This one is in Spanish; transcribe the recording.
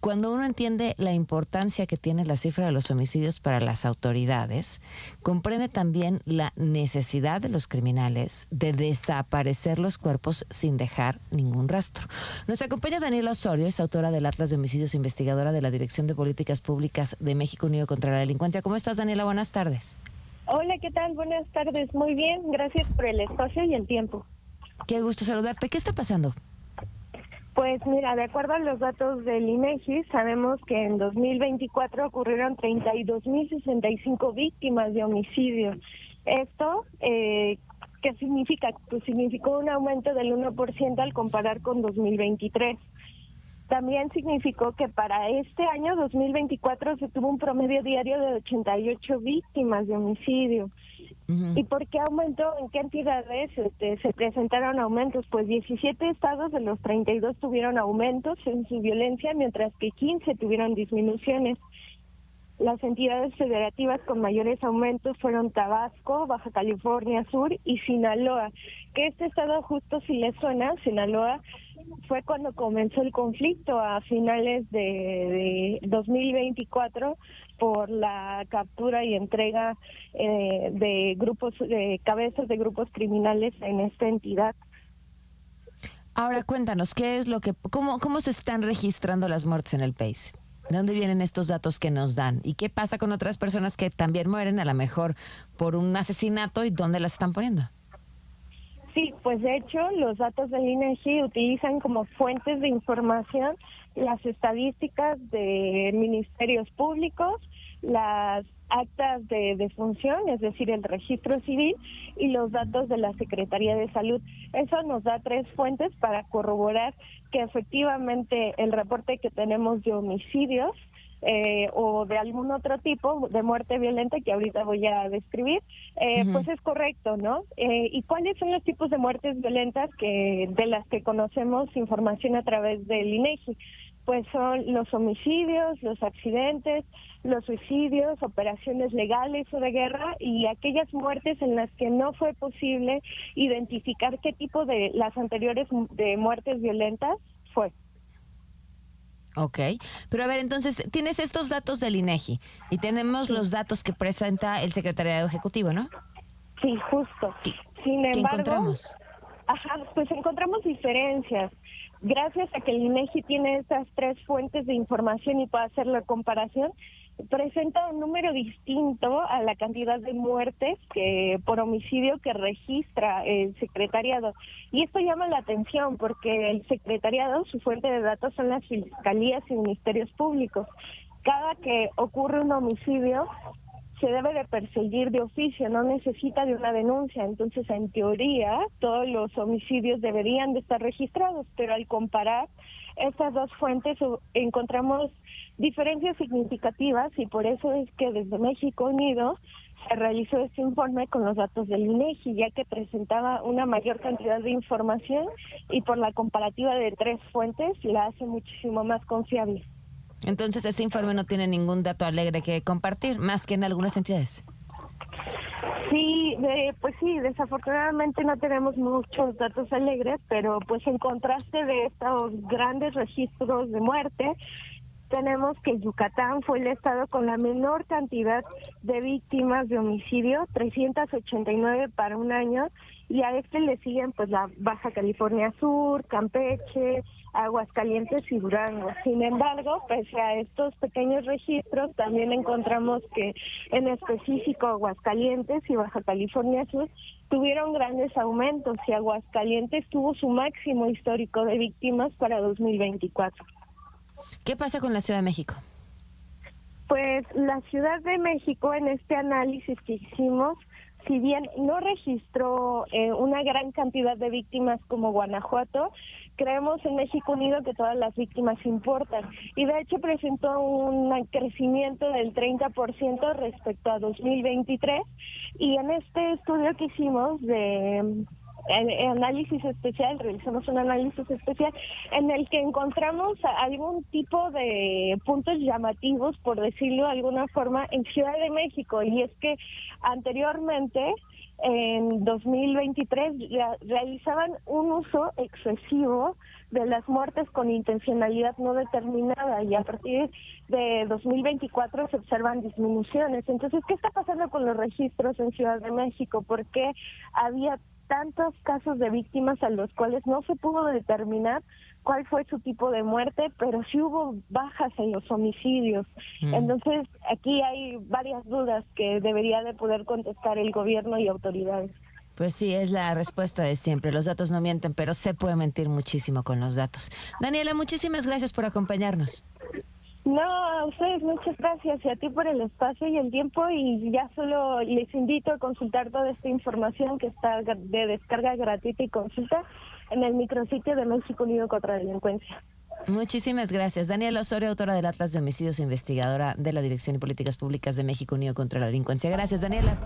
cuando uno entiende la importancia que tiene la cifra de los homicidios para las autoridades, comprende también la necesidad de los criminales de desaparecer los cuerpos sin dejar ningún rastro. Nos acompaña Daniela Osorio, es autora del Atlas de Homicidios, investigadora de la Dirección de Políticas Públicas de México Unido contra la Delincuencia. ¿Cómo estás, Daniela? Buenas tardes. Hola, ¿qué tal? Buenas tardes. Muy bien, gracias por el espacio y el tiempo. Qué gusto saludarte. ¿Qué está pasando? Pues mira, de acuerdo a los datos del INEGI, sabemos que en 2024 ocurrieron 32.065 víctimas de homicidio. Esto, ¿qué significa? Pues significó un aumento del 1% al comparar con 2023. También significó que para este año 2024 se tuvo un promedio diario de 88 víctimas de homicidio. ¿Y por qué aumentó? ¿En qué entidades se presentaron aumentos? Pues 17 estados de los 32 tuvieron aumentos en su violencia, mientras que 15 tuvieron disminuciones. Las entidades federativas con mayores aumentos fueron Tabasco, Baja California Sur y Sinaloa. Que este estado, justo si les suena, Sinaloa, fue cuando comenzó el conflicto a finales de 2024 por la captura y entrega de grupos, de cabezas de grupos criminales en esta entidad. Ahora cuéntanos, ¿qué es lo que, cómo se están registrando las muertes en el país? ¿De dónde vienen estos datos que nos dan? ¿Y qué pasa con otras personas que también mueren a lo mejor por un asesinato y dónde las están poniendo? Sí, pues de hecho los datos del INEGI utilizan como fuentes de información las estadísticas de ministerios públicos, las actas de defunción, es decir, el registro civil y los datos de la Secretaría de Salud. Eso nos da tres fuentes para corroborar que efectivamente el reporte que tenemos de homicidios o de algún otro tipo de muerte violenta que ahorita voy a describir, pues es correcto, ¿no? ¿Y cuáles son los tipos de muertes violentas de las que conocemos información a través del INEGI? Pues son los homicidios, los accidentes, los suicidios, operaciones legales o de guerra y aquellas muertes en las que no fue posible identificar qué tipo de las anteriores de muertes violentas fue. Ok, pero a ver, entonces tienes estos datos del INEGI y tenemos los datos que presenta el Secretariado Ejecutivo, ¿no? Sí, justo. Sin ¿Qué embargo, encontramos? pues encontramos diferencias. Gracias a que el INEGI tiene estas tres fuentes de información y puede hacer la comparación, presenta un número distinto a la cantidad de muertes por homicidio que registra el secretariado. Y esto llama la atención porque el secretariado, su fuente de datos son las fiscalías y ministerios públicos. Cada que ocurre un homicidio, se debe de perseguir de oficio, no necesita de una denuncia. Entonces, en teoría, todos los homicidios deberían de estar registrados, pero al comparar estas dos fuentes encontramos diferencias significativas y por eso es que desde México Unido se realizó este informe con los datos del INEGI, ya que presentaba una mayor cantidad de información y por la comparativa de tres fuentes la hace muchísimo más confiable. Entonces, ese informe no tiene ningún dato alegre que compartir, más que en algunas entidades. Sí, pues sí, desafortunadamente no tenemos muchos datos alegres, pero pues en contraste de estos grandes registros de muerte, tenemos que Yucatán fue el estado con la menor cantidad de víctimas de homicidio, 389 para un año, y a este le siguen pues la Baja California Sur, Campeche, Aguascalientes y Durango. Sin embargo, pese a estos pequeños registros, también encontramos que en específico Aguascalientes y Baja California Sur tuvieron grandes aumentos y Aguascalientes tuvo su máximo histórico de víctimas para 2024. ¿Qué pasa con la Ciudad de México? Pues la Ciudad de México en este análisis que hicimos, si bien no registró una gran cantidad de víctimas como Guanajuato, creemos en México Unido que todas las víctimas importan y de hecho presentó un crecimiento del 30% respecto a 2023 y en este estudio que hicimos de análisis especial, realizamos un análisis especial en el que encontramos algún tipo de puntos llamativos, por decirlo de alguna forma, en Ciudad de México, y es que anteriormente en 2023 realizaban un uso excesivo de las muertes con intencionalidad no determinada, y a partir de 2024 se observan disminuciones. Entonces, ¿qué está pasando con los registros en Ciudad de México? ¿Por qué había tantos casos de víctimas a los cuales no se pudo determinar cuál fue su tipo de muerte, pero sí hubo bajas en los homicidios? Entonces, aquí hay varias dudas que debería de poder contestar el gobierno y autoridades. Pues sí, es la respuesta de siempre. Los datos no mienten, pero se puede mentir muchísimo con los datos. Daniela, muchísimas gracias por acompañarnos. No, a ustedes muchas gracias, y a ti por el espacio y el tiempo, y ya solo les invito a consultar toda esta información que está de descarga gratuita y consulta en el micrositio de México Unido contra la Delincuencia. Muchísimas gracias. Daniela Osorio, autora del Atlas de Homicidios e investigadora de la Dirección de Políticas Públicas de México Unido contra la Delincuencia. Gracias, Daniela.